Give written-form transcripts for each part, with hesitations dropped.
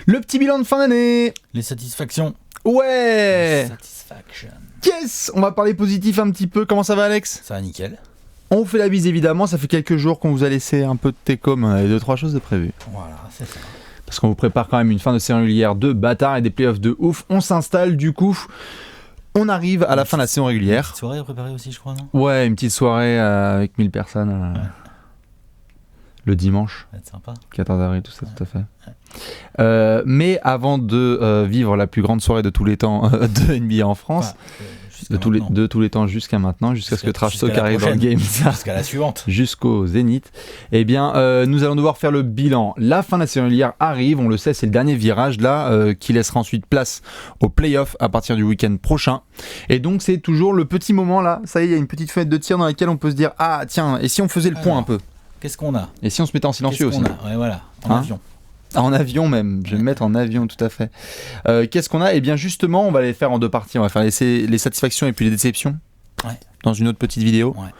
Le petit bilan de fin d'année. Les satisfactions. Ouais. Satisfaction. Yes. On va parler positif un petit peu. Comment ça va, Alex ? Ça va nickel. On vous fait la bise évidemment. Ça fait quelques jours qu'on vous a laissé un peu de técom et 2-3 choses de prévues. Voilà, c'est ça. Parce qu'on vous prépare quand même une fin de série régulière de bâtard et des playoffs de ouf. On s'installe du coup. On arrive à la fin de la saison régulière. Une soirée à préparer aussi, je crois, non ? Ouais, une petite soirée avec 1000 personnes le dimanche. Ça va être sympa. 14 avril, tout ça, tout à fait. Mais avant de vivre la plus grande soirée de tous les temps de NBA en France, de tous les temps jusqu'à maintenant, jusqu'à ce que Trash Talk arrive dans le game, jusqu'à la suivante, jusqu'au Zénith, eh bien, nous allons devoir faire le bilan. La fin de la série régulière arrive, on le sait, c'est le dernier virage là, qui laissera ensuite place aux playoffs à partir du week-end prochain. Et donc, c'est toujours le petit moment là, ça y est, il y a une petite fenêtre de tir dans laquelle on peut se dire, ah tiens, et si on faisait le point un peu ? Qu'est-ce qu'on a ? Et si on se mettait en silencieux aussi ? Ouais, voilà, en avion. En avion même, je vais me mettre en avion, tout à fait. Qu'est-ce qu'on a ? Eh bien justement, on va les faire en deux parties. On va faire les satisfactions et puis les déceptions. Ouais. Dans une autre petite vidéo. Ouais.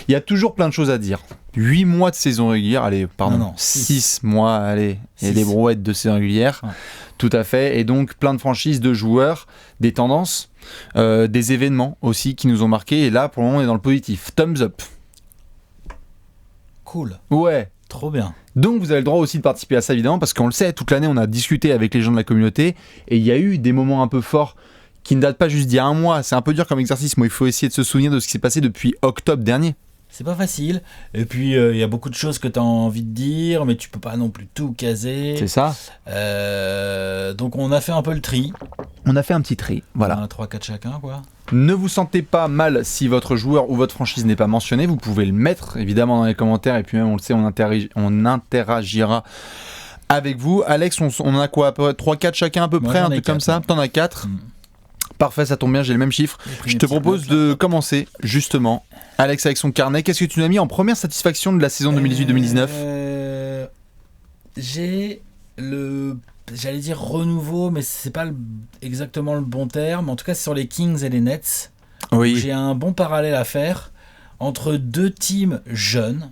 Il y a toujours plein de choses à dire. 8 mois de saison régulière, allez, pardon, non, 6 mois, allez, et des brouettes de saison régulière. Ouais. Tout à fait. Et donc plein de franchises, de joueurs, des tendances, des événements aussi qui nous ont marqués. Et là, pour le moment, on est dans le positif. Thumbs up. Cool. Ouais. Trop bien. Donc vous avez le droit aussi de participer à ça évidemment parce qu'on le sait, toute l'année on a discuté avec les gens de la communauté et il y a eu des moments un peu forts qui ne datent pas juste d'il y a un mois. C'est un peu dur comme exercice, mais il faut essayer de se souvenir de ce qui s'est passé depuis octobre dernier. C'est pas facile. Et puis il y a beaucoup de choses que tu as envie de dire, mais tu peux pas non plus tout caser. C'est ça. Donc on a fait un peu le tri. On a fait un petit tri, voilà. On a 3-4 chacun, quoi. Ne vous sentez pas mal si votre joueur ou votre franchise n'est pas mentionné. Vous pouvez le mettre évidemment dans les commentaires et puis même on le sait, on interagira avec vous. Alex, on a quoi à peu près 3-4 chacun à peu près, un truc comme ça. T'en as 4. Parfait, ça tombe bien, j'ai le même chiffre. Je te propose de commencer justement. Alex avec son carnet. Qu'est-ce que tu nous as mis en première satisfaction de la saison 2018-2019 ? J'ai j'allais dire renouveau, mais c'est pas exactement le bon terme. En tout cas, c'est sur les Kings et les Nets. Oui. J'ai un bon parallèle à faire entre deux teams jeunes,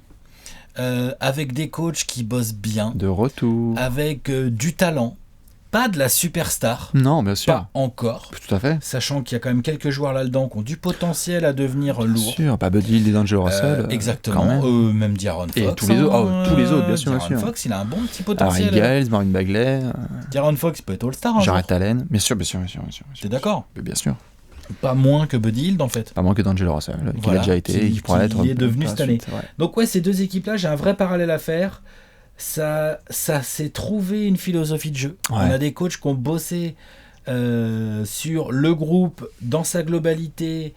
avec des coachs qui bossent bien. De retour. Avec du talent. Pas de la superstar. Non, bien sûr. Pas encore. Tout à fait. Sachant qu'il y a quand même quelques joueurs là-dedans qui ont du potentiel à devenir lourds. Bien sûr, pas Buddy Hield et D'Angelo Russell. Exactement. Même D'Aaron Fox. Et tous les autres, bien sûr. D'Aaron Fox, il a un bon petit potentiel. Harry Giles, Marvin Bagley. D'Aaron Fox, il peut être All-Star. Jarrett Allen. Bien sûr. T'es d'accord ? Bien sûr. Pas moins que Buddy Hield, en fait. Pas moins que D'Angelo Russell, qui a déjà été et qui pourrait l'être. Il est devenu cette année. Ouais. Donc ouais, ces deux équipes-là, j'ai un vrai parallèle à faire. Ça s'est trouvé une philosophie de jeu. Ouais. On a des coachs qui ont bossé sur le groupe dans sa globalité,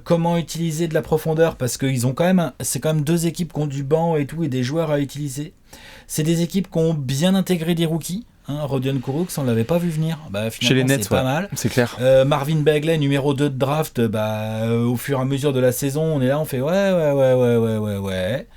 comment utiliser de la profondeur, parce que c'est quand même deux équipes qui ont du banc et tout, et des joueurs à utiliser. C'est des équipes qui ont bien intégré des rookies. Rodion Kurucs, on ne l'avait pas vu venir. Chez les Nets, c'est pas mal. C'est clair. Marvin Bagley, numéro 2 de draft, au fur et à mesure de la saison, on est là, on fait ouais.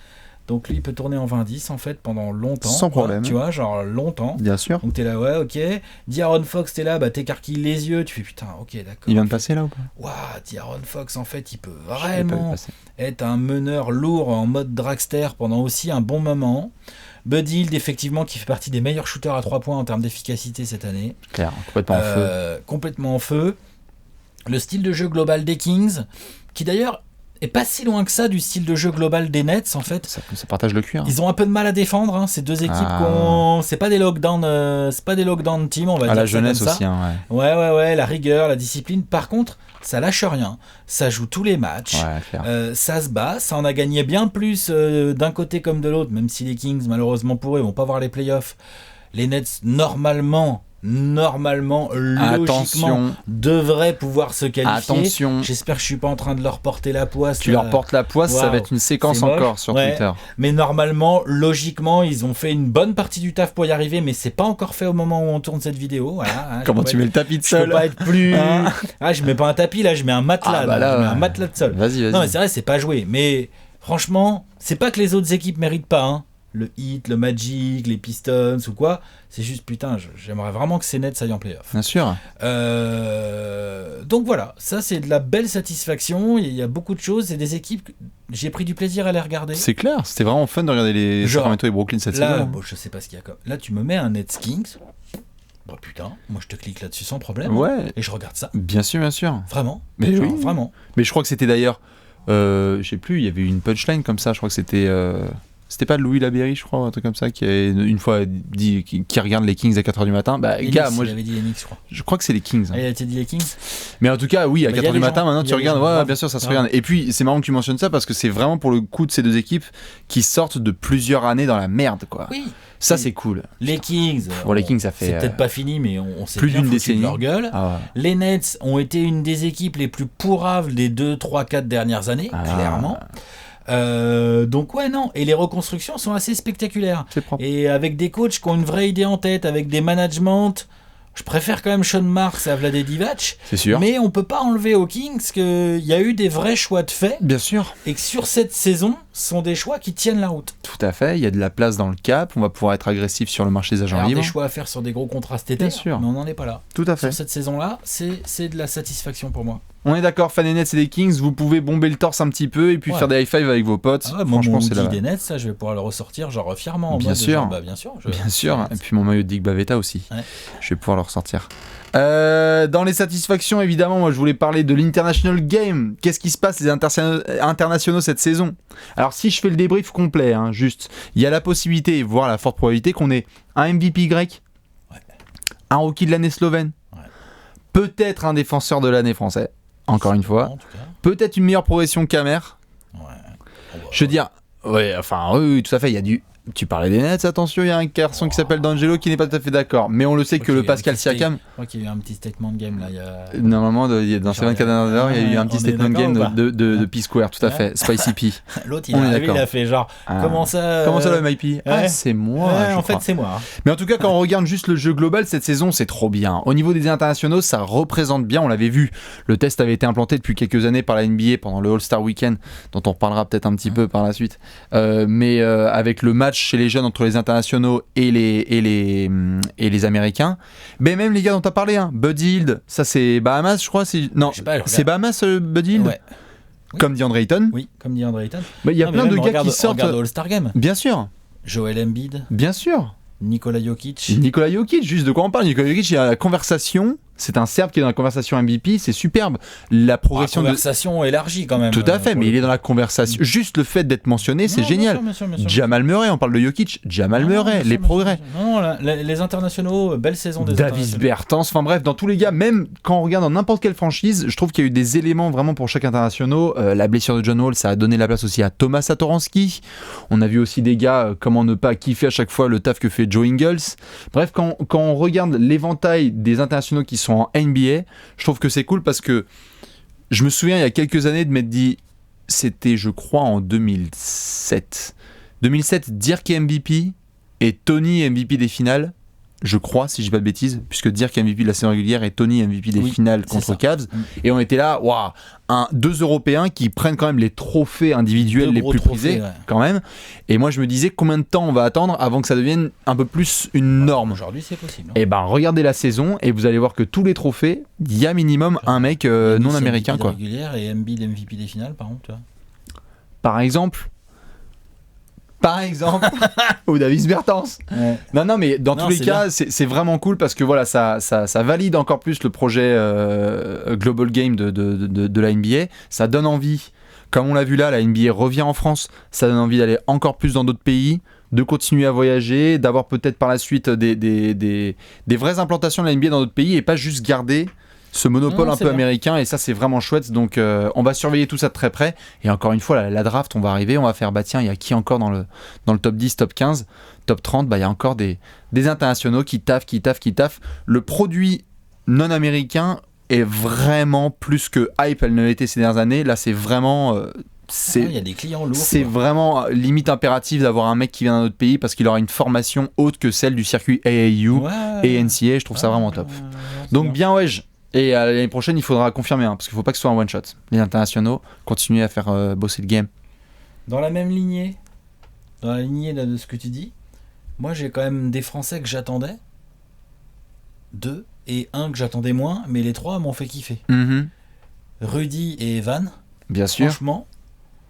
Donc lui, il peut tourner en 20-10 en fait pendant longtemps. Sans problème. Tu vois, genre longtemps. Bien sûr. Donc t'es là, ouais, ok. D'Aaron Fox, t'es là, t'écarquilles les yeux, tu fais putain, ok, d'accord. Il vient de passer là ou pas ? Waouh, D'Aaron Fox, en fait, il peut vraiment être un meneur lourd en mode dragster pendant aussi un bon moment. Buddy Hield, effectivement, qui fait partie des meilleurs shooters à 3 points en termes d'efficacité cette année. Claire, complètement en feu. Complètement en feu. Le style de jeu global des Kings, qui d'ailleurs est pas si loin que ça du style de jeu global des Nets en fait. Ça partage le cuir. Ils ont un peu de mal à défendre, ces deux équipes c'est pas des lockdown team, on va dire. À la jeunesse comme ça. aussi, hein, ouais. Ouais, la rigueur, la discipline. Par contre, ça lâche rien. Ça joue tous les matchs. Ça se bat. Ça en a gagné bien plus d'un côté comme de l'autre, même si les Kings, malheureusement pour eux, vont pas voir les playoffs. Les Nets, normalement, logiquement, devraient pouvoir se qualifier. Attention. J'espère que je suis pas en train de leur porter la poisse. Tu leur portes la poisse, ça va être une séquence encore sur Twitter. Mais normalement, logiquement, ils ont fait une bonne partie du taf pour y arriver, mais c'est pas encore fait au moment où on tourne cette vidéo. Voilà, comment tu mets le tapis de sol? Je peux pas être plus. Je mets pas un tapis là, je mets un matelas. Je mets un matelas de sol. Vas-y. Non, mais c'est vrai, c'est pas joué. Mais franchement, c'est pas que les autres équipes méritent pas. Le Heat, le Magic, les Pistons ou quoi, c'est juste putain, j'aimerais vraiment que ces Nets aillent en play-off. Bien sûr. Donc voilà, ça c'est de la belle satisfaction, il y a beaucoup de choses, c'est des équipes, j'ai pris du plaisir à les regarder. C'est clair, c'était vraiment fun de regarder les Sacramento et Brooklyn cette saison. Bon, je sais pas ce qu'il y a comme. Là tu me mets un Nets Kings, Bah putain, moi je te clique là-dessus sans problème. Ouais. Et je regarde ça. Bien sûr, bien sûr. Vraiment. Mais Genre, oui. vraiment. Mais je crois que c'était d'ailleurs, je sais plus, il y avait eu une punchline comme ça, je crois que c'était pas Louis Laberry, je crois, un truc comme ça, qui a une fois dit, qui regarde les Kings à 4h du matin. Bah, Enix, gars, moi, il avait dit Enix, je crois. je crois que c'est les Kings. Ah, il a été dit les Kings. Mais en tout cas, oui, à Bah, 4h du matin, maintenant il y tu a des regardes, gens, ouais, bien sûr, ça se ouais. regarde. Et puis, c'est marrant que tu mentionnes ça parce que c'est vraiment pour le coup de ces deux équipes qui sortent de plusieurs années dans la merde, quoi. Oui. Ça, Oui. c'est cool. Les Kings. Bon, les Kings, ça fait. C'est peut-être pas fini, mais on s'est plus bien d'une foutu décennie. de leur gueule. Ah ouais. Les Nets ont été une des équipes les plus pourraves des 2, 3, 4 dernières années, clairement. Donc ouais, non. Et les reconstructions sont assez spectaculaires. C'est propre. Et avec des coachs qui ont une vraie idée en tête, avec des managements. Je préfère quand même Sean Marks à Vlade Divac. C'est sûr. Mais on peut pas enlever aux Kings qu'il y a eu des vrais choix de fait. Bien sûr. Et que sur cette saison, ce sont des choix qui tiennent la route. Tout à fait. Il y a de la place dans le cap. On va pouvoir être agressif sur le marché des agents Alors, libres. des choix à faire sur des gros contrats cet été, Bien sûr. mais on n'en est pas là. Tout à fait. Sur cette saison-là, c'est de la satisfaction pour moi. On est d'accord, fans des Nets et des Kings, vous pouvez bomber le torse un petit peu et puis Ouais. faire des high five avec vos potes. Ah ouais, moi, Franchement, mon c'est hoodie là. des Nets, ça, je vais pouvoir le ressortir genre fièrement. En Bien mode, sûr. genre, bah, bien sûr. Bien sûr. Et puis mon maillot de Dick Bavetta aussi. Ouais. Je vais pouvoir le ressortir. Dans les satisfactions, évidemment, moi je voulais parler de l'International Game. Qu'est-ce qui se passe les internationaux cette saison? Alors si je fais le débrief complet, hein, juste, il y a la possibilité, voire la forte probabilité qu'on ait un MVP grec, Ouais. un rookie de l'année slovène, Ouais. peut-être un défenseur de l'année français, encore une fois, En tout cas. peut-être une meilleure progression qu'Amer. Ouais. Oh, bah, Je veux dire, ouais, enfin, oui, tout à fait, il y a du... Tu parlais des Nets, attention, il y a un garçon qui s'appelle D'Angelo qui n'est pas tout à fait d'accord. Mais on le sait que le Pascal Siakam, Je crois qu'il y a eu un petit statement de game là. Il y a... normalement, dans ces 24 dernières heures, il y a eu un petit on est statement d'accord game ou pas de P-Square, tout à fait. Spicy P. L'autre, il On est est arrivé, d'accord. il a fait genre, Ah. comment ça le MIP? Ah, ouais. c'est moi. Ouais, je en crois. fait, c'est moi. hein. Mais en tout cas, quand on regarde juste le jeu global, cette saison, c'est trop bien. Au niveau des internationaux, ça représente bien, on l'avait vu. Le test avait été implanté depuis quelques années par la NBA pendant le All-Star Weekend, dont on reparlera peut-être un petit peu par la suite. Mais avec le match chez les jeunes entre les internationaux et les Américains. Mais même les gars dont tu as parlé, hein, Bud Hield, ça c'est Bahamas, je crois. Non, Je sais pas, c'est Bahamas, Bud Hield, Ouais. comme DeAndre Ayton. Oui, comme dit André Ayton. Bah, il y a Non, mais plein de même, gars regarde, qui sortent. Regarde All-Star Game. Bien sûr, Joel Embiid, bien sûr. Nikola Jokic. Nikola Jokic, juste de quoi on parle? Nikola Jokic, il y a la conversation. C'est un Serbe qui est dans la conversation MVP, c'est superbe. La progression de. Conversation élargie quand même. Tout à fait, pour mais le il est coup. dans la conversation. Juste le fait d'être mentionné, c'est Non, génial. bien sûr, bien sûr. Jamal Murray, on parle de Jokic. Jamal Non, Murray, bien sûr, les bien progrès. sûr. Non, les internationaux, belle saison des Davis internationaux. Bertans, enfin bref, dans tous les gars, même quand on regarde dans n'importe quelle franchise, je trouve qu'il y a eu des éléments vraiment pour chaque international. La blessure de John Wall, ça a donné la place aussi à Thomas Satoransky. On a vu aussi des gars, comment ne pas kiffer à chaque fois le taf que fait Joe Ingles. Bref, quand on regarde l'éventail des internationaux qui sont en NBA, je trouve que c'est cool parce que je me souviens il y a quelques années de m'être dit, c'était je crois en 2007. 2007, Dirk est MVP et Tony est MVP des finales. Je crois, si je dis pas de bêtises, puisque Dirk est MVP de la saison régulière et Tony est MVP des Oui, finales c'est contre ça. Cavs. Et on était là, waouh, deux Européens qui prennent quand même les trophées individuels Deux les gros plus trophées, prisés, ouais. quand même. Et moi, je me disais, combien de temps on va attendre avant que ça devienne un peu plus une norme? Aujourd'hui, c'est possible. hein. Et ben, regardez la saison et vous allez voir que tous les trophées, il y a minimum un mec non Giannis américain, MVP quoi. régulière et Embiid MVP des finales, par contre. Tu vois. Par exemple, ou Davis Bertans. Ouais. Non, mais dans tous les c'est cas, c'est vraiment cool parce que voilà, ça valide encore plus le projet Global Game de la NBA. Ça donne envie, comme on l'a vu là, la NBA revient en France. Ça donne envie d'aller encore plus dans d'autres pays, de continuer à voyager, d'avoir peut-être par la suite des vraies implantations de la NBA dans d'autres pays et pas juste garder ce monopole Non, un c'est peu bien. américain, et ça c'est vraiment chouette. Donc on va surveiller tout ça de très près, et encore une fois la draft, on va arriver, on va faire, bah tiens, il y a qui encore dans le top 10, top 15, top 30, bah il y a encore des internationaux qui taffent. Le produit non américain est vraiment plus que hype, elle ne l'était ces dernières années. Là c'est vraiment Il y a des clients lourds. c'est quoi. vraiment limite impératif d'avoir un mec qui vient d'un autre pays parce qu'il aura une formation autre que celle du circuit AAU et NCAA. Je trouve ça vraiment top. Donc bien et à l'année prochaine il faudra confirmer, parce qu'il faut pas que ce soit un one shot. Les internationaux, continuer à faire bosser le game. Dans la même lignée, là, de ce que tu dis, moi j'ai quand même des Français que j'attendais, 2, et un que j'attendais moins, mais les 3 m'ont fait kiffer. Mhm. Rudy et Evan, Bien sûr. franchement,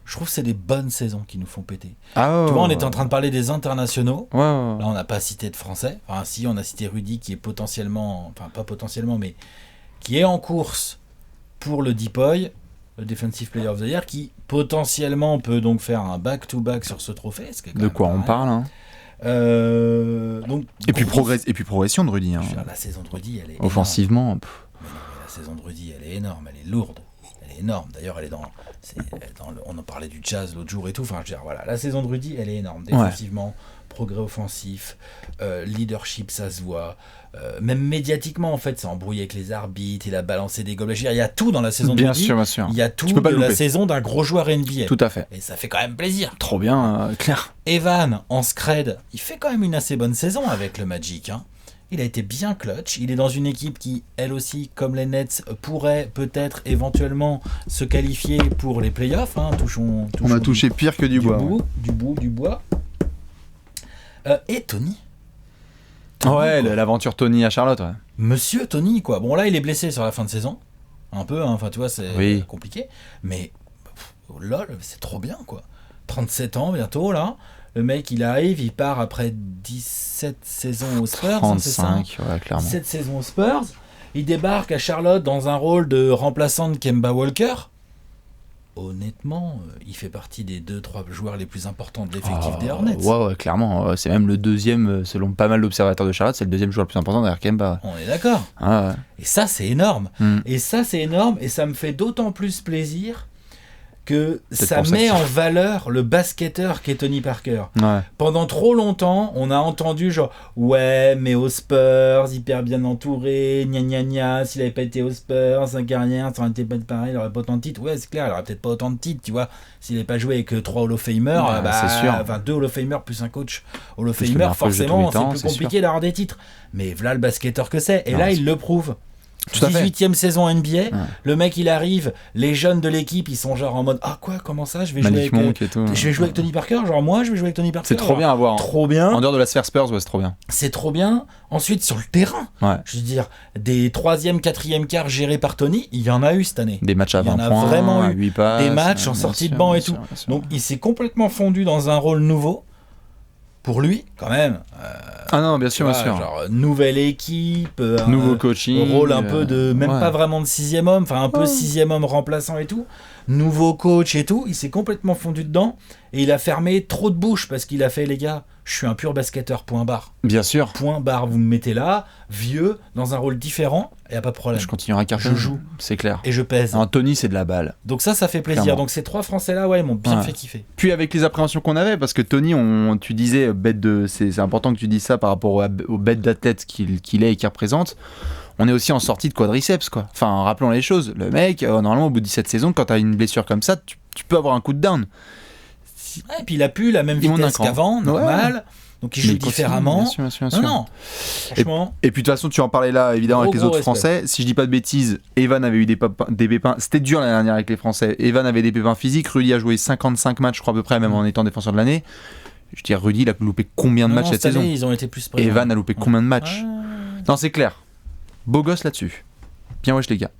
Je trouve que c'est des bonnes saisons qui nous font péter. Ah, tu vois, on était en train de parler des internationaux. Ouais. Là, on n'a pas cité de Français. Enfin, si, on a cité Rudy qui est potentiellement... Enfin, pas potentiellement, mais qui est en course pour le Deepoy, le Defensive Player of the Year, qui potentiellement peut donc faire un back-to-back sur ce trophée. De quoi on parle, hein. Donc, et puis progression de Rudy. Hein. La saison de Rudy, elle est offensivement. énorme. La saison de Rudy, elle est énorme, elle est lourde. Elle est énorme. D'ailleurs, elle est on en parlait du Jazz l'autre jour et tout. Enfin, je veux dire, voilà, la saison de Rudy, elle est énorme. Défensivement, progrès offensif, leadership, ça se voit. Même médiatiquement, en fait, c'est embrouillé avec les arbitres, il a balancé des gobelets. Il y a tout dans la saison de Rudy. Bien sûr. Il y a tout de la saison d'un gros joueur NBA. Tout à fait. Et ça fait quand même plaisir. Trop bien, clair. Evan, en scred, il fait quand même une assez bonne saison avec le Magic, hein. Il a été bien clutch. Il est dans une équipe qui, elle aussi, comme les Nets, pourrait peut-être éventuellement se qualifier pour les playoffs. Hein. On a touché pire que du bois. Du bois. Et Tony. Ouais, l'aventure Tony à Charlotte. Ouais. Monsieur Tony, quoi. Bon, là, il est blessé sur la fin de saison. Un peu, hein. Enfin, tu vois, c'est compliqué. Mais, lol, c'est trop bien, quoi. 37 ans bientôt, là. Le mec, il arrive, il part après 17 saisons aux Spurs. 35, ouais, clairement. 17 saisons aux Spurs. Il débarque à Charlotte dans un rôle de remplaçant de Kemba Walker. Honnêtement, il fait partie des 2-3 joueurs les plus importants de l'effectif des Hornets. Ouais, clairement. C'est même le deuxième, selon pas mal d'observateurs de Charlotte, c'est le deuxième joueur le plus important derrière Kemba. On est d'accord. Ah, ouais. Et ça, c'est énorme. Et ça me fait d'autant plus plaisir que ça met en valeur le basketteur qu'est Tony Parker. Ouais. Pendant trop longtemps, on a entendu genre ouais, mais aux Spurs, hyper bien entouré, gna gna gna, s'il avait pas été aux Spurs, sa carrière, ça aurait été pas pareil, il aurait pas autant de titres. Ouais, c'est clair, il aurait peut-être pas autant de titres, tu vois. S'il avait pas joué avec 3 Hall of Famer, c'est sûr. Enfin 2 Hall of Famer plus un coach Hall of Famer, forcément, c'est plus compliqué d'avoir des titres. Mais voilà le basketteur que c'est. Et là, il le prouve. 18e saison NBA, le mec il arrive, les jeunes de l'équipe ils sont genre en mode ah quoi, comment ça, je vais jouer avec Tony Parker, genre moi je vais jouer avec Tony Parker. C'est trop bien à voir. Trop bien. En dehors de la sphère Spurs, ouais, c'est trop bien. C'est trop bien. Ensuite sur le terrain, je veux dire, des 3e, 4e quarts gérés par Tony, il y en a eu cette année. Des matchs à 20 points, il y en a vraiment eu 8 passes, des matchs en sortie de banc et tout. Donc il s'est complètement fondu dans un rôle nouveau. Pour lui, quand même. Bien sûr. Genre, nouvelle équipe, nouveau coaching. Rôle un peu de. Même pas vraiment de 6e homme, enfin un peu 6e homme remplaçant et tout. Nouveau coach et tout. Il s'est complètement fondu dedans. Et il a fermé trop de bouches parce qu'il a fait, les gars, je suis un pur basketteur, point barre. Bien sûr. Point barre, vous me mettez là, vieux, dans un rôle différent, il n'y a pas de problème. Je continuerai à cartonner. Je joue. C'est clair. Et je pèse. Tony, c'est de la balle. Donc ça fait plaisir. Clairement. Donc ces 3 Français-là, ils m'ont bien fait kiffer. Puis avec les appréhensions qu'on avait, parce que Tony, tu disais, c'est important que tu dises ça par rapport aux bêtes d'athlète qu'il est et qu'il représente. On est aussi en sortie de quadriceps, quoi. Enfin, rappelons les choses. Le mec, normalement, au bout de 17 saisons, quand tu as une blessure comme ça, tu peux avoir un coup de down. Et puis il a plus la même vitesse qu'avant, normal. Ouais. Donc il joue différemment. Bien sûr. Non, franchement. Et puis de toute façon, tu en parlais là, évidemment, avec les autres Français. Si je dis pas de bêtises, Evan avait eu des pépins. C'était dur l'année dernière avec les Français. Evan avait des pépins physiques. Rudy a joué 55 matchs, je crois, à peu près, même en étant défenseur de l'année. Je veux dire, Rudy, il a loupé combien de matchs cette saison ? Ils ont été plus présents. Evan a loupé combien de matchs ? Non, c'est clair. Beau gosse là-dessus. Bien wesh les gars.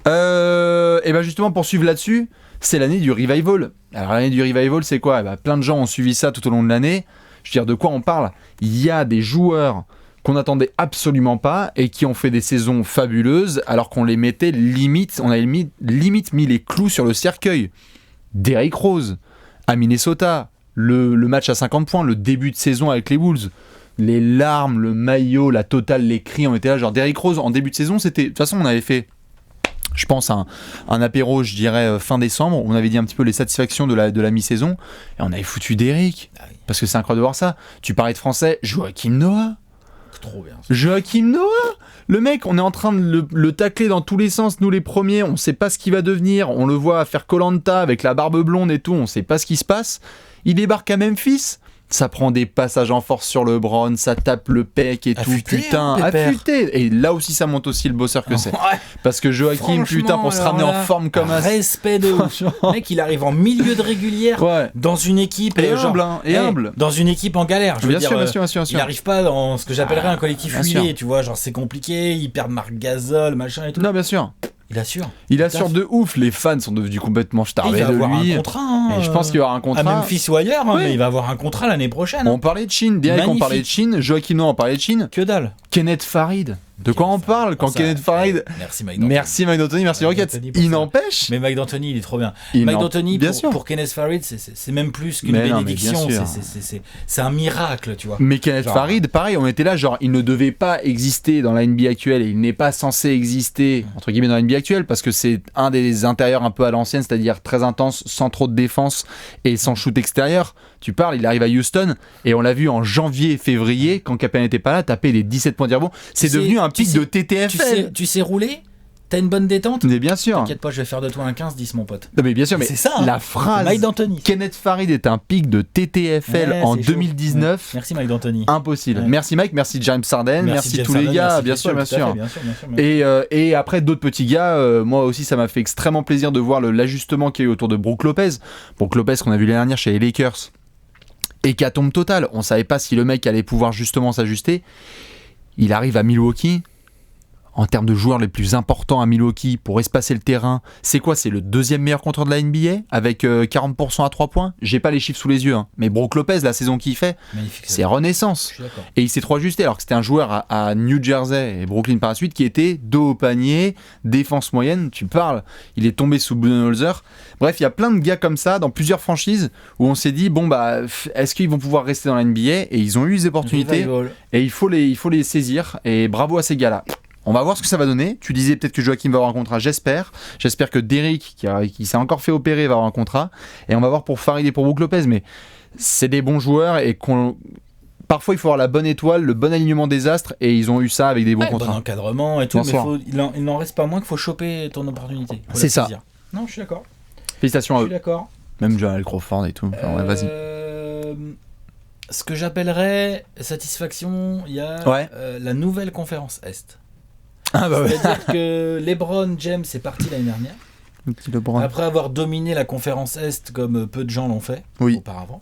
Et ben justement, pour suivre là-dessus, c'est l'année du revival. Alors l'année du revival, c'est quoi ? Plein de gens ont suivi ça tout au long de l'année. Je veux dire, de quoi on parle ? Il y a des joueurs qu'on n'attendait absolument pas et qui ont fait des saisons fabuleuses alors qu'on les mettait limite, on avait limite mis les clous sur le cercueil. Derrick Rose à Minnesota, le match à 50 points, le début de saison avec les Bulls. Les larmes, le maillot, la totale, les cris, on était là. Genre Derrick Rose, en début de saison, c'était... De toute façon, on avait fait, je pense, un apéro, je dirais, fin décembre. On avait dit un petit peu les satisfactions de la mi-saison. Et on avait foutu Derrick. Parce que c'est incroyable de voir ça. Tu parlais de français, Joachim Noah. Trop bien. Joachim Noah. Le mec, on est en train de le tacler dans tous les sens, nous les premiers. On sait pas ce qu'il va devenir. On le voit faire Koh-Lanta avec la barbe blonde et tout. On sait pas ce qui se passe. Il débarque à Memphis. Ça prend des passages en force sur le Brown, ça tape le pec et tout, putain, affûté. Et là aussi, ça monte aussi le bosseur que c'est. Parce que Joachim, putain, pour se ramener en forme comme un... Respect de ouf. Le mec, il arrive en milieu de régulière, dans une équipe... Et humble. Dans une équipe en galère. Bien sûr. Il n'arrive pas dans ce que j'appellerais un collectif huilé, tu vois, genre c'est compliqué, ils perdent Marc Gasol, machin et tout. Non, bien sûr. Il assure. Il assure de ouf. Les fans sont devenus complètement starvés de lui. Il va avoir un contrat. Et je pense qu'il y aura un contrat. À Memphis ou ailleurs, mais il va avoir un contrat l'année prochaine. On parlait de Chine. Direct, on parlait de Chine. Joachim Noah, on parlait de Chine. Que dalle. Kenneth Farid. De quoi on parle quand Kenneth Farid. Merci Mike D'Antoni. Merci Mike D'Antoni, merci Rocket. Il n'empêche. Mais Mike D'Antoni, il est trop bien. Mike D'Antoni, pour Kenneth Farid, c'est même plus qu'une bénédiction. C'est un miracle, tu vois. Mais Kenneth Farid, pareil, on était là, genre, il ne devait pas exister dans la NBA actuelle et il n'est pas censé exister, entre guillemets, dans la NBA actuelle parce que c'est un des intérieurs un peu à l'ancienne, c'est-à-dire très intense, sans trop de défense et sans shoot extérieur. Tu parles, il arrive à Houston et on l'a vu en janvier-février, quand Capel n'était pas là, taper les 17 points de rebond. C'est devenu un pic de TTFL. Tu sais rouler? T'as une bonne détente? Mais bien sûr. T'inquiète pas, je vais faire de toi un 15-10, mon pote. Non, mais bien sûr, mais c'est ça. La phrase Mike D'Antoni. Kenneth Farid est un pic de TTFL en 2019. Merci Mike D'Antoni. Impossible. Merci Mike, merci James Harden, merci tous les gars, bien sûr. Et après d'autres petits gars, moi aussi ça m'a fait extrêmement plaisir de voir l'ajustement qu'il y a eu autour de Brook Lopez. Brook Lopez qu'on a vu l'année dernière chez les Lakers. Hécatombe totale. On savait pas si le mec allait pouvoir justement s'ajuster. Il arrive à Milwaukee. En termes de joueurs les plus importants à Milwaukee pour espacer le terrain, c'est quoi? C'est le deuxième meilleur compteur de la NBA avec 40% à 3 points. J'ai pas les chiffres sous les yeux, mais Brook Lopez, la saison qu'il fait, c'est renaissance. Et il s'est trop ajusté alors que c'était un joueur à New Jersey et Brooklyn par la suite qui était dos au panier, défense moyenne. Tu parles, il est tombé sous Budenholzer. Bref, il y a plein de gars comme ça dans plusieurs franchises où on s'est dit est-ce qu'ils vont pouvoir rester dans la NBA? Et ils ont eu des opportunités et il faut les saisir. Et bravo à ces gars-là. On va voir ce que ça va donner. Tu disais peut-être que Joachim va avoir un contrat, j'espère. J'espère que Derrick, qui s'est encore fait opérer, va avoir un contrat. Et on va voir pour Farid et pour Brook Lopez. Mais c'est des bons joueurs et parfois il faut avoir la bonne étoile, le bon alignement des astres. Et ils ont eu ça avec des bons contrats. Bon encadrement et tout. Mais il n'en reste pas moins qu'il faut choper ton opportunité. C'est ça. Non, je suis d'accord. Félicitations à eux. Je suis d'accord. Même Joel Crawford et tout. Enfin, vas-y. Ce que j'appellerais satisfaction, il y a la nouvelle conférence Est. C'est-à-dire que LeBron James est parti l'année dernière. Après avoir dominé la conférence Est comme peu de gens l'ont fait auparavant,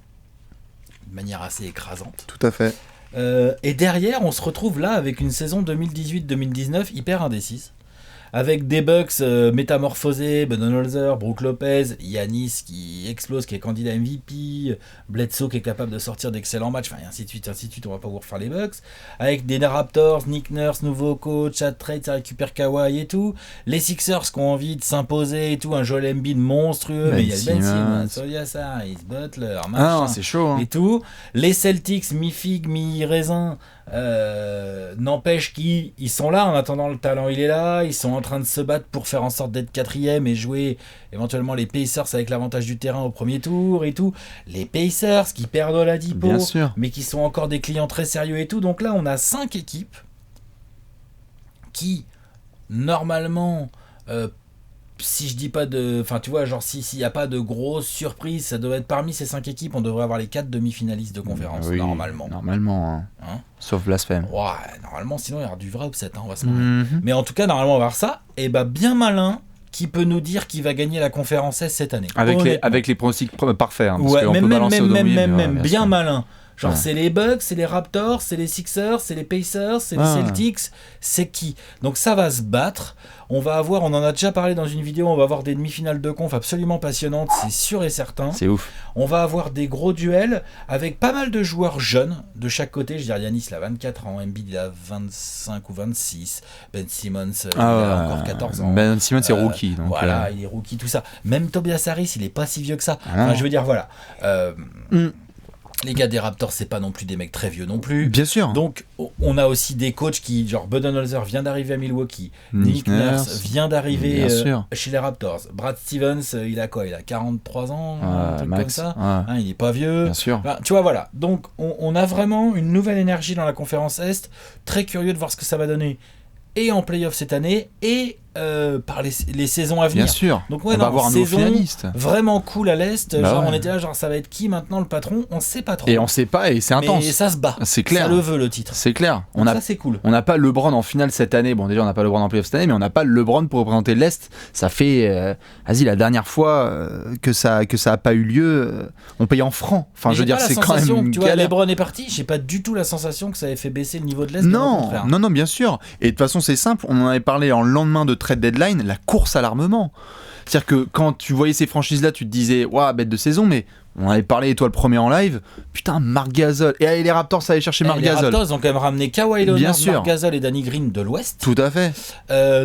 de manière assez écrasante. Tout à fait. Et derrière, on se retrouve là avec une saison 2018-2019 hyper indécise. Avec des Bucks métamorphosés, Budenholzer, Brook Lopez, Giannis qui explose, qui est candidat MVP, Bledsoe qui est capable de sortir d'excellents matchs, enfin, et ainsi de suite, on va pas vous refaire les Bucks. Avec des Raptors, Nick Nurse, nouveau coach, Chad Trade, ça récupère Kawhi et tout. Les Sixers qui ont envie de s'imposer et tout, un Joel Embiid monstrueux, mais il y a Ben Simmons, Solias Harris, Butler, machin, c'est chaud, et tout. Les Celtics, mi-figue, mi-raisin, n'empêche qu'ils sont là en attendant, le talent il est là, ils sont en train de se battre pour faire en sorte d'être quatrième et jouer éventuellement les Pacers avec l'avantage du terrain au premier tour et tout. Les Pacers qui perdent Oladipo mais qui sont encore des clients très sérieux et tout. Donc là on a 5 équipes qui normalement si je dis pas de... Enfin, tu vois, genre, s'il n'y a pas de grosse surprise, ça doit être parmi ces 5 équipes, on devrait avoir les 4 demi-finalistes de conférence, normalement. Normalement, hein. Sauf blasphème. Ouais, normalement, sinon, il y aura du vrai upset, on va se marrer. Mais en tout cas, normalement, on va voir ça. Et bien malin qui peut nous dire qui va gagner la conférence S cette année. Avec les pronostics parfaits. Hein, parce même bien malin. Genre, c'est les Bucks, c'est les Raptors, c'est les Sixers, c'est les Pacers, c'est les Celtics, c'est qui? Donc ça va se battre. On en en a déjà parlé dans une vidéo, on va avoir des demi-finales de conf absolument passionnantes, c'est sûr et certain. C'est ouf. On va avoir des gros duels avec pas mal de joueurs jeunes de chaque côté. Je veux dire, Giannis, il a 24 ans, Embiid, il a 25 ou 26, Ben Simmons, il a encore 14 ans. Ben Simmons, c'est rookie. Donc voilà, il est rookie, tout ça. Même Tobias Harris, il est pas si vieux que ça. Enfin, je veux dire, voilà. Les gars des Raptors, c'est pas non plus des mecs très vieux non plus. Bien sûr. Donc, on a aussi des coachs qui, genre Budenholzer vient d'arriver à Milwaukee. Nick Nurse vient d'arriver chez les Raptors. Brad Stevens, il a quoi? Il a 43 ans, un truc comme ça. Il est pas vieux. Bien sûr. Enfin, tu vois, voilà. Donc, on a vraiment une nouvelle énergie dans la conférence Est. Très curieux de voir ce que ça va donner. Et en playoff cette année, et par les saisons à venir. Bien sûr. Donc on va avoir un nouveau finaliste. Vraiment cool à l'Est. On était là, genre ça va être qui maintenant le patron? On sait pas trop. Et on sait pas, et c'est intense. Et ça se bat. C'est clair. Ça le veut le titre. C'est clair. Ça c'est cool. On n'a pas LeBron en finale cette année. Bon, déjà on n'a pas LeBron en playoff cette année, mais on n'a pas LeBron pour représenter l'Est. Ça fait, la dernière fois que ça a pas eu lieu, on paye en francs. Enfin, je veux dire, c'est quand même. Tu vois, LeBron est parti. J'ai pas du tout la sensation que ça avait fait baisser le niveau de l'Est. Non, bien sûr. Et de toute façon, c'est simple. On en avait parlé en lendemain de trade deadline, la course à l'armement. C'est-à-dire que quand tu voyais ces franchises-là, tu te disais, waouh, bête de saison, mais on avait parlé, toi le premier en live, putain, Marc Gasol. Et allez, les Raptors, ça allait chercher Marc Gasol. Les Raptors, ils ont quand même ramené Kawhi Leonard, Marc Gasol et Danny Green de l'Ouest. Tout à fait.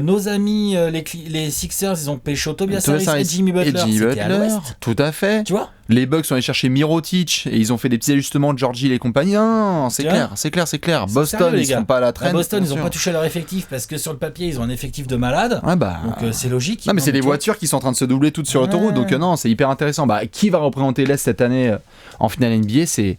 Nos amis, les Sixers, ils ont pêché Tobias Harris et Jimmy Butler. C'était à l'Ouest. Tout à fait. Tu vois ? Les Bucks sont allés chercher Mirotic et ils ont fait des petits ajustements de Georgie et compagnie. Non, c'est clair. Boston, sérieux, ils sont pas à la traîne. Boston, ils ont pas touché leur effectif parce que sur le papier, ils ont un effectif de malade. Ouais, bah... Donc c'est logique. Non, mais c'est des voitures qui sont en train de se doubler toutes sur l'autoroute. Donc non, c'est hyper intéressant. Bah, qui va représenter l'Est cette année en finale NBA, c'est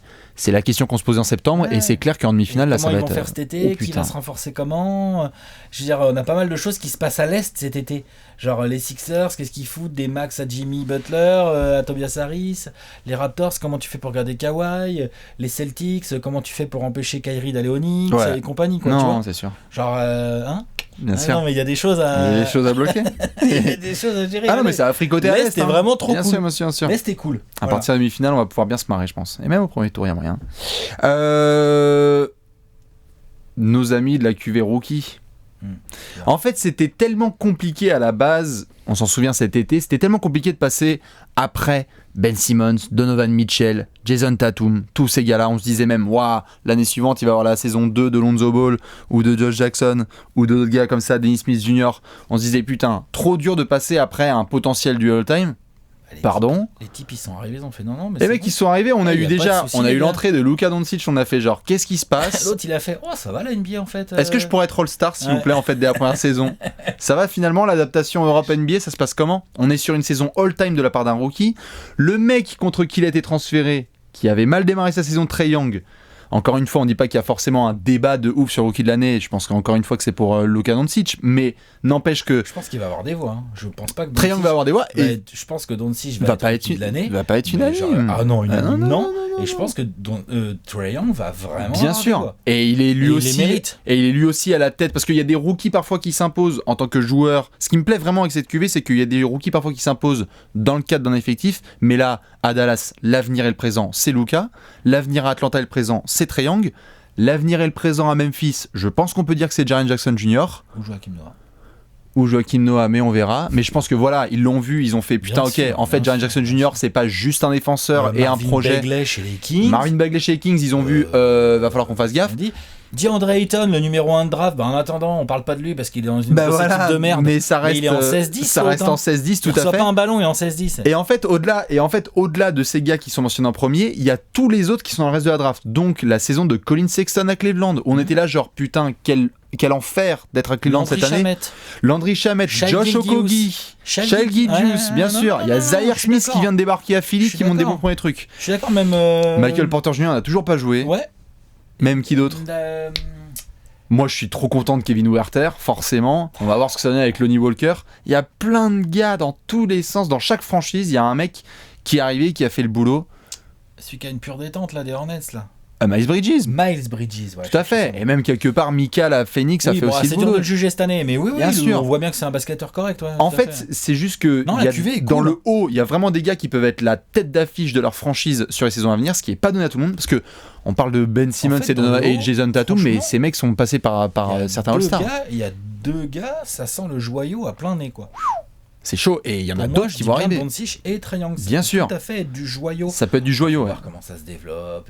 la question qu'on se posait en septembre, et c'est clair qu'en demi-finale, là, ça va être... Comment ils vont faire cet été, qui va se renforcer comment. Je veux dire, on a pas mal de choses qui se passent à l'Est cet été. Genre les Sixers, qu'est-ce qu'ils foutent des max à Jimmy Butler, à Tobias Harris. Les Raptors, comment tu fais pour garder Kawhi. Les Celtics, comment tu fais pour empêcher Kyrie d'aller aux Knicks et compagnie, quoi. Non, tu vois c'est sûr. Genre, hein. Bien sûr. Non, mais il y a des choses à... Il y a des choses à bloquer. Il y a des choses à gérer. Ah non, mais ça va fricoter à l'Est. L'Est est vraiment trop cool. Bien sûr. L'Est est cool. À partir de la demi-finale, on va pouvoir bien se marrer, je pense. Et même au premier tour, il y a moyen. Nos amis de la QV Rookie. En fait, c'était tellement compliqué à la base, on s'en souvient cet été, c'était tellement compliqué de passer après Ben Simmons, Donovan Mitchell, Jason Tatum, tous ces gars-là. On se disait même, waouh, l'année suivante, il va y avoir la saison 2 de Lonzo Ball, ou de Josh Jackson, ou d'autres gars comme ça, Dennis Smith Jr. On se disait, putain, trop dur de passer après un potentiel du all-time. Pardon. Les types ils sont arrivés, ils ont fait non mais les mecs ils sont arrivés, on a eu déjà on a eu l'entrée de Luka Doncic, on a fait genre qu'est-ce qui se passe. L'autre il a fait oh ça va la NBA en fait. Est-ce que je pourrais être All-Star s'il vous plaît en fait dès la première saison. Ça va finalement l'adaptation Europe NBA, ça se passe comment? On est sur une saison all-time de la part d'un rookie. Le mec contre qui il a été transféré, qui avait mal démarré sa saison, Trae Young. Encore une fois, on ne dit pas qu'il y a forcément un débat de ouf sur Rookie de l'année. Je pense qu'encore une fois que c'est pour Luka Doncic, mais n'empêche que... Je pense qu'il va avoir des voix. Hein. Je pense pas que Trae Young va avoir des voix. Et je pense que Doncic va être Rookie de l'année. Il va pas être unanime. Ah non, non. Et je pense que Trae Young va vraiment... Bien sûr. Et il est lui aussi... Et il est lui aussi à la tête. Parce qu'il y a des rookies parfois qui s'imposent en tant que joueur. Ce qui me plaît vraiment avec cette QV, c'est qu'il y a des rookies parfois qui s'imposent dans le cadre d'un effectif. Mais là, à Dallas, l'avenir et le présent, c'est Luka. L'avenir à Atlanta et le présent, c'est Trae Young. L'avenir et le présent à Memphis, je pense qu'on peut dire que c'est Jaren Jackson Jr. Ou Joakim Noah, mais on verra. Mais je pense que voilà, ils l'ont vu, ils ont fait putain, ok, en fait, Jaren Jackson Jr., c'est pas juste un défenseur et un projet. Marvin Bagley chez les Kings, ils ont vu, va falloir qu'on fasse gaffe. DeAndre Ayton, le numéro 1 de draft, en attendant, on parle pas de lui parce qu'il est dans une grosse équipe de merde. Mais ça reste, il est en 16-10. Ça reste en 16-10, tout à fait. Il reçoit pas un ballon et en 16-10. Et en fait, au-delà de ces gars qui sont mentionnés en premier, il y a tous les autres qui sont dans le reste de la draft. Donc, la saison de Colin Sexton à Cleveland, où on était là, genre, putain, quel enfer d'être à Cleveland cette année. Landry Shamet, Josh Okogie, Shai Gilgeous, bien sûr. Il y a Zaire Smith qui vient de débarquer à Philly, qui monte des bons premiers trucs. Je suis d'accord, même. Michael Porter Jr. n'a toujours pas joué. Ouais. Même qui d'autre? Moi, je suis trop content de Kevin Huerter, forcément. On va voir ce que ça donne avec Lonnie Walker. Il y a plein de gars dans tous les sens. Dans chaque franchise, il y a un mec qui est arrivé, qui a fait le boulot. Celui qui a une pure détente, là, des Hornets, là. Miles Bridges. Ouais. Tout à fait. Et même quelque part, Mika, la Phoenix, a fait aussi le boulot. C'est dur de le juger cette année, mais oui, bien sûr. On voit bien que c'est un basketteur correct. Ouais, en fait, c'est juste que dans le haut, il y a vraiment des gars qui peuvent être la tête d'affiche de leur franchise sur les saisons à venir, ce qui n'est pas donné à tout le monde, parce que on parle de Ben Simmons et Jason Tatum, mais ces mecs sont passés par certains All-Stars. Il y a deux gars, ça sent le joyau à plein nez, quoi. C'est chaud, et il y en a d'autres qui vont arriver. Doncic et Trae Young, bien sûr. Tout à fait du joyau. Ça peut être du joyau. On va voir comment ça se développe.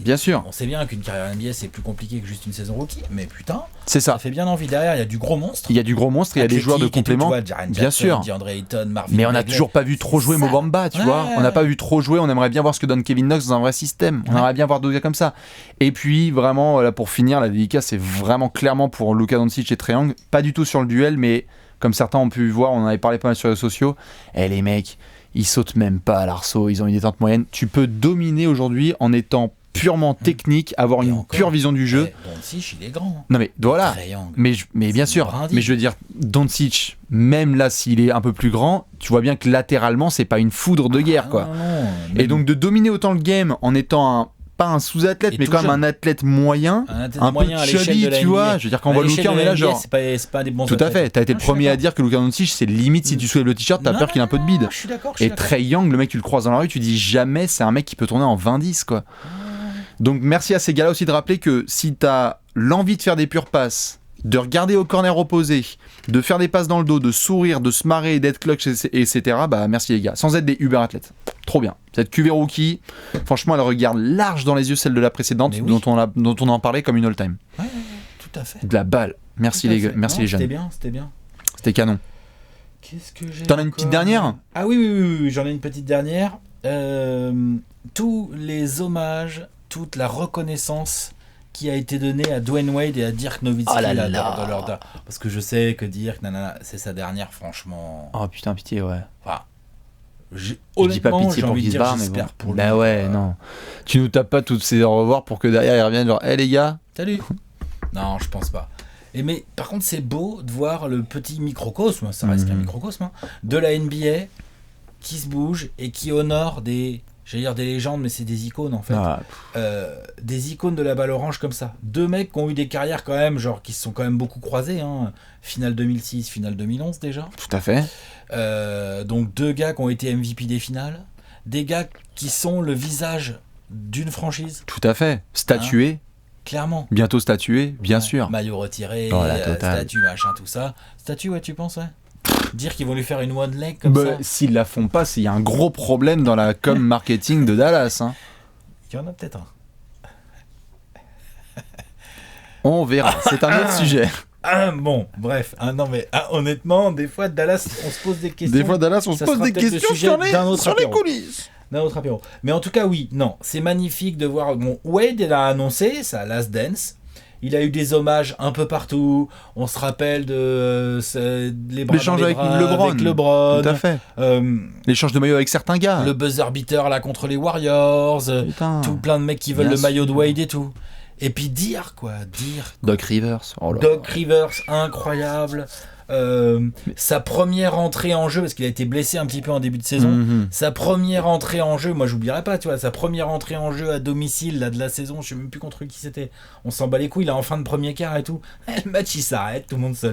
Bien sûr. On sait bien qu'une carrière NBA c'est plus compliqué que juste une saison rookie, mais putain, c'est ça. Ça fait bien envie. Derrière, il y a du gros monstre. Il y a du gros monstre, il y a des joueurs de complément. Bien sûr. Mais on n'a toujours pas vu trop jouer Mo Bamba, tu vois. On n'a pas vu trop jouer. On aimerait bien voir ce que donne Kevin Knox dans un vrai système. On aimerait bien voir d'autres gars comme ça. Et puis vraiment, là pour finir, la dédicace c'est vraiment clairement pour Luka Doncic et Trae Young. Pas du tout sur le duel, mais comme certains ont pu voir, on en avait parlé pas mal sur les réseaux sociaux. Les mecs, ils sautent même pas à l'arceau. Ils ont une détente moyenne. Tu peux dominer aujourd'hui en étant purement technique, avoir une pure vision du jeu. Doncic, il est grand. Non mais voilà. Mais bien sûr. Mais je veux dire, Doncic, même là s'il est un peu plus grand, tu vois bien que latéralement c'est pas une foudre de guerre quoi. Et donc de dominer autant le game en étant pas un sous-athlète, mais quand même un athlète moyen, un peu chubby, tu vois. Je veux dire, quand on voit Luka, on est là genre. C'est pas des bons athlètes. Tout à fait. T'as été le premier à dire que Luka Doncic, c'est limite si tu soulèves le t-shirt, t'as peur qu'il ait un peu de bide. Je suis d'accord. Et Trae Young, le mec, tu le croises dans la rue, tu dis jamais c'est un mec qui peut tourner en 20-10 quoi. Donc merci à ces gars-là aussi de rappeler que si t'as l'envie de faire des pures passes de regarder au corner opposé, de faire des passes dans le dos, de sourire, de se marrer, d'être clutch, etc. Bah merci les gars, sans être des Uber athlètes. Trop bien. Cette QV rookie, franchement, elle regarde large dans les yeux celle de la précédente, dont on en parlait comme une all-time. Ouais, tout à fait. De la balle. Merci les jeunes. C'était bien. C'était canon. Qu'est-ce que j'ai T'en as une petite dernière ? Ah oui, j'en ai une petite dernière. Tous les hommages, toute la reconnaissance qui a été donnée à Dwayne Wade et à Dirk Nowitzki parce que je sais que Dirk, c'est sa dernière, franchement. Oh putain, pitié, ouais. Enfin, je dis pas pitié pour qu'il se barre, mais bon. Pour lui, bah ouais, non. Tu nous tapes pas toutes ces au revoir pour que derrière ils reviennent genre, hé les gars. Salut. Non, je pense pas. Mais par contre, c'est beau de voir le petit microcosme, ça reste qu'un microcosme, de la NBA qui se bouge et qui honore des légendes, mais c'est des icônes en fait. Des icônes de la balle orange comme ça. 2 mecs qui ont eu des carrières quand même, genre qui se sont quand même beaucoup croisés. Finale 2006, finale 2011 déjà. Tout à fait. Donc 2 gars qui ont été MVP des finales. Des gars qui sont le visage d'une franchise. Tout à fait. Statués. Clairement. Bientôt statué, bien sûr. Maillot retiré, statue, machin, tout ça. Statue, ouais, tu penses, ouais. Dire qu'ils vont lui faire une one leg comme ça. S'ils la font pas, il y a un gros problème dans la com marketing de Dallas. Hein. Il y en a peut-être un. On verra, c'est un autre sujet. Bon, bref. Non, mais honnêtement, des fois, Dallas, on se pose des questions. Des fois, Dallas, on se pose des questions sur les coulisses. D'un autre apéro. Mais en tout cas, oui, non, c'est magnifique de voir. Bon, Wade, il a annoncé sa Last Dance. Il a eu des hommages un peu partout. On se rappelle de l'échange avec LeBron. Tout à fait. L'échange de maillots avec certains gars. Le buzzer beater là contre les Warriors. Tout plein de mecs qui veulent le maillot de Wade et tout. Et puis Dirk. Doc Rivers. Doc Rivers, incroyable. Sa première entrée en jeu, parce qu'il a été blessé un petit peu en début de saison, sa première entrée en jeu, moi j'oublierai pas, tu vois, sa première entrée en jeu à domicile là, de la saison, je sais même plus contre qui c'était, on s'en bat les couilles, là en fin de premier quart et tout, le match il s'arrête, tout le monde se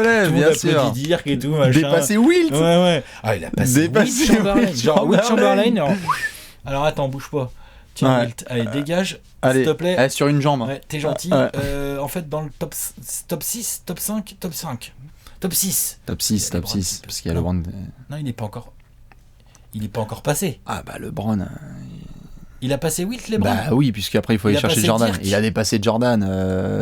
lève, bien sûr, Dirk et tout, machin. Dépassé Wilt, ouais. Ah, il a passé Wilt Chamberlain, genre Wilt Chamberlain. Alors attends, bouge pas. Tiens, Wilt, allez, dégage, s'il te plaît. Allez, sur une jambe. Ouais, t'es gentil. En fait, dans le top 6, top 5, top 5. Top 6. Top 6, parce qu'il y a LeBron. Non, il n'est pas encore passé. Ah bah LeBron. Il a passé Wilt, LeBron. Bah oui, puisqu'après il faut aller chercher Jordan. Dirk. Il a dépassé Jordan.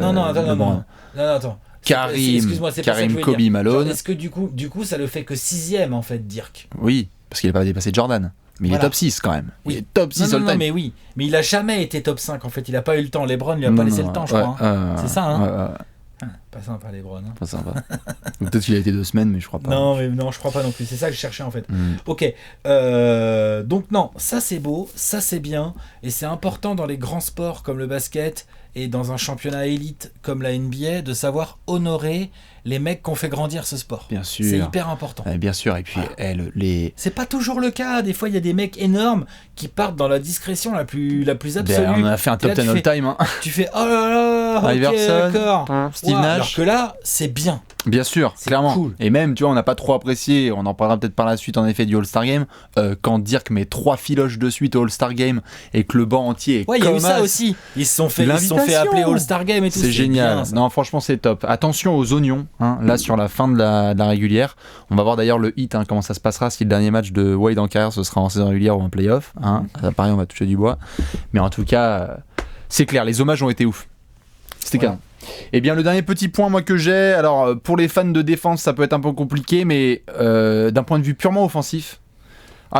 Non, attends. Karim, Kobe, Malone. Est-ce que du coup, ça le fait que 6ème en fait, Dirk. Oui, parce qu'il n'a pas dépassé Jordan. Mais il est top 6 quand même. Oui. Il est top 6 all time. Mais oui. Mais il a jamais été top 5 en fait. Il a pas eu le temps. LeBron lui a pas laissé le temps, je crois. C'est ça, hein. Pas sympa, LeBron. Pas sympa. Peut-être qu'il a été 2 semaines, mais je crois pas. Non, je crois pas non plus. C'est ça que je cherchais en fait. Ok. Donc non, ça c'est beau, ça c'est bien, et c'est important dans les grands sports comme le basket et dans un championnat élite comme la NBA de savoir honorer les mecs qui ont fait grandir ce sport. Bien sûr. C'est hyper important. Bien sûr. Et puis c'est pas toujours le cas. Des fois, il y a des mecs énormes qui partent dans la discrétion la plus absolue. On a fait un top 10 all time. Hein. Tu fais oh là là, Iverson, d'accord. Steve Nash. Alors que là, c'est bien. Bien sûr, c'est clairement. Cool. Et même, tu vois, on n'a pas trop apprécié, on en parlera peut-être par la suite en effet du All-Star Game, quand Dirk met 3 filoches de suite au All-Star Game et que le banc entier est il y a eu ça aussi. Ils se sont fait appeler All-Star Game et tout. C'est génial. Bien, non, franchement, c'est top. Attention aux oignons, hein, là sur la fin de la régulière. On va voir d'ailleurs le hit, hein, comment ça se passera, si le dernier match de Wade en carrière ce sera en saison régulière ou en play-off. Hein. Pareil, on va toucher du bois. Mais en tout cas, c'est clair, les hommages ont été ouf. C'était canon. Et bien le dernier petit point moi que j'ai, alors pour les fans de défense ça peut être un peu compliqué, mais d'un point de vue purement offensif,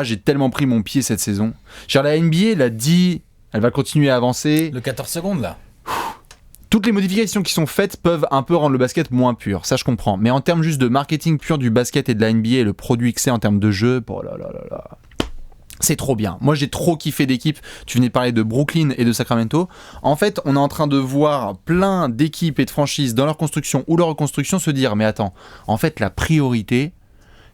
j'ai tellement pris mon pied cette saison. Genre la NBA l'a dit, elle va continuer à avancer. Le 14 secondes là. Toutes les modifications qui sont faites peuvent un peu rendre le basket moins pur, ça je comprends. Mais en termes juste de marketing pur du basket et de la NBA et le produit que c'est en termes de jeu, oh là là là là. C'est trop bien. Moi, j'ai trop kiffé d'équipes. Tu venais de parler de Brooklyn et de Sacramento. En fait, on est en train de voir plein d'équipes et de franchises dans leur construction ou leur reconstruction se dire, mais attends, en fait, la priorité,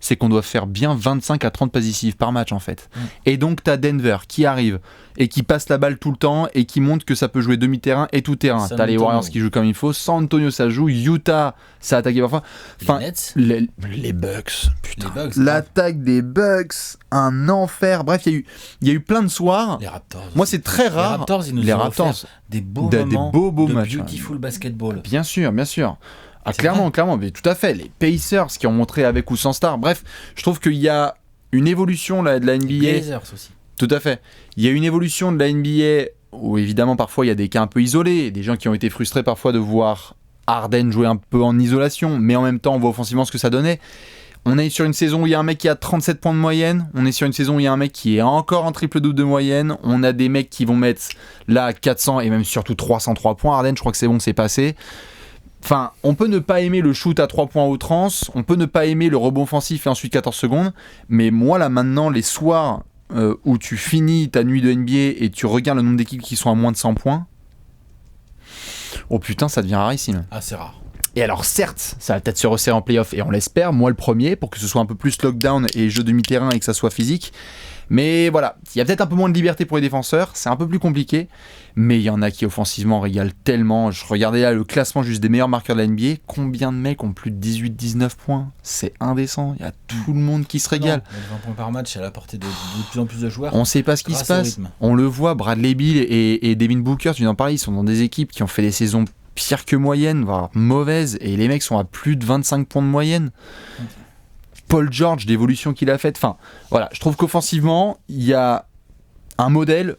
c'est qu'on doit faire bien 25 à 30 passes décisives par match, en fait. Et donc, t'as Denver qui arrive et qui passe la balle tout le temps et qui montre que ça peut jouer demi-terrain et tout terrain. T'as les Warriors qui jouent comme il faut. San Antonio, ça joue. Utah, ça attaque parfois. Enfin, les Nets, les Bucks. Putain. Les Bucks, l'attaque des Bucks, un enfer. Bref, il y a eu plein de soirs. Les Raptors. Moi, c'est très rare. Les Raptors, ils nous ont offert des beaux moments de beautiful basketball. Bien sûr, bien sûr. Ah, clairement, mais tout à fait. Les Pacers qui ont montré avec ou sans star. Bref, je trouve qu'il y a une évolution là, de la NBA. Les Blazers aussi. Tout à fait. Il y a une évolution de la NBA où évidemment parfois il y a des cas un peu isolés, des gens qui ont été frustrés parfois de voir Harden jouer un peu en isolation, mais en même temps on voit offensivement ce que ça donnait. On est sur une saison où il y a un mec qui a 37 points de moyenne, on est sur une saison où il y a un mec qui est encore en triple-double de moyenne, on a des mecs qui vont mettre là 400 et même surtout 303 points. Harden, je crois que c'est bon, c'est passé. Enfin, on peut ne pas aimer le shoot à 3 points à outrance, on peut ne pas aimer le rebond offensif et ensuite 14 secondes, mais moi là maintenant, les soirs où tu finis ta nuit de NBA et tu regardes le nombre d'équipes qui sont à moins de 100 points, oh putain, ça devient rarissime. Ah, c'est rare. Et alors certes, ça va peut-être se resserrer en play-off et on l'espère, moi le premier, pour que ce soit un peu plus lockdown et jeu demi-terrain et que ça soit physique. Mais voilà, il y a peut-être un peu moins de liberté pour les défenseurs, c'est un peu plus compliqué, mais il y en a qui offensivement régalent tellement. Je regardais là le classement juste des meilleurs marqueurs de la NBA, combien de mecs ont plus de 18-19 points? C'est indécent, il y a tout le monde qui se régale. Non, 20 points par match, c'est à la portée de plus en plus de joueurs. On sait pas ce qui se passe, on le voit, Bradley Beal et Devin Booker, tu viens d'en parler, ils sont dans des équipes qui ont fait des saisons pire que moyenne, voire mauvaise, et les mecs sont à plus de 25 points de moyenne. Paul George, l'évolution qu'il a faite, enfin voilà, je trouve qu'offensivement il y a un modèle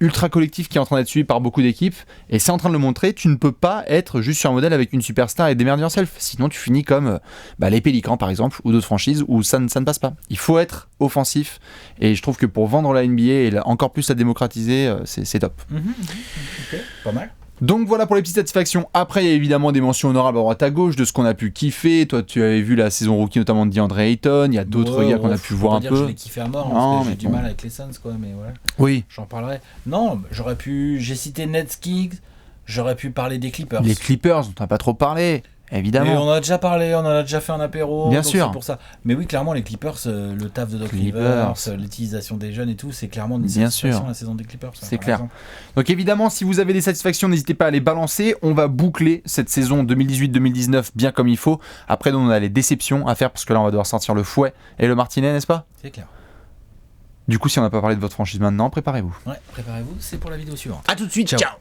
ultra collectif qui est en train d'être suivi par beaucoup d'équipes, et c'est en train de le montrer. Tu ne peux pas être juste sur un modèle avec une superstar et des merdes yourself, sinon tu finis comme les Pélicans par exemple, ou d'autres franchises où ça ne passe pas. Il faut être offensif, et je trouve que pour vendre la NBA et encore plus la démocratiser, c'est top. Ok, pas mal. Donc voilà pour les petites satisfactions. Après, il y a évidemment des mentions honorables à droite à gauche de ce qu'on a pu kiffer. Toi, tu avais vu la saison rookie notamment de DeAndre Ayton. Il y a d'autres gars qu'on a pu voir un peu. Je l'ai kiffé à mort, parce que j'ai du mal avec les Suns, quoi. Mais voilà. Oui. J'en parlerai. Non, j'ai cité Nets Kings. J'aurais pu parler des Clippers. Les Clippers, on n'a pas trop parlé. Évidemment. Et on en a déjà parlé, on en a déjà fait un apéro. Bien sûr. C'est pour ça. Mais oui, clairement, les Clippers, le taf de Doc Rivers, l'utilisation des jeunes et tout, c'est clairement une satisfaction la saison des Clippers. C'est clair. Donc évidemment, si vous avez des satisfactions, n'hésitez pas à les balancer. On va boucler cette saison 2018-2019 bien comme il faut. Après, on a les déceptions à faire parce que là, on va devoir sortir le fouet et le martinet, n'est-ce pas ? C'est clair. Du coup, si on n'a pas parlé de votre franchise maintenant, préparez-vous. Ouais, préparez-vous, c'est pour la vidéo suivante. À tout de suite, ciao.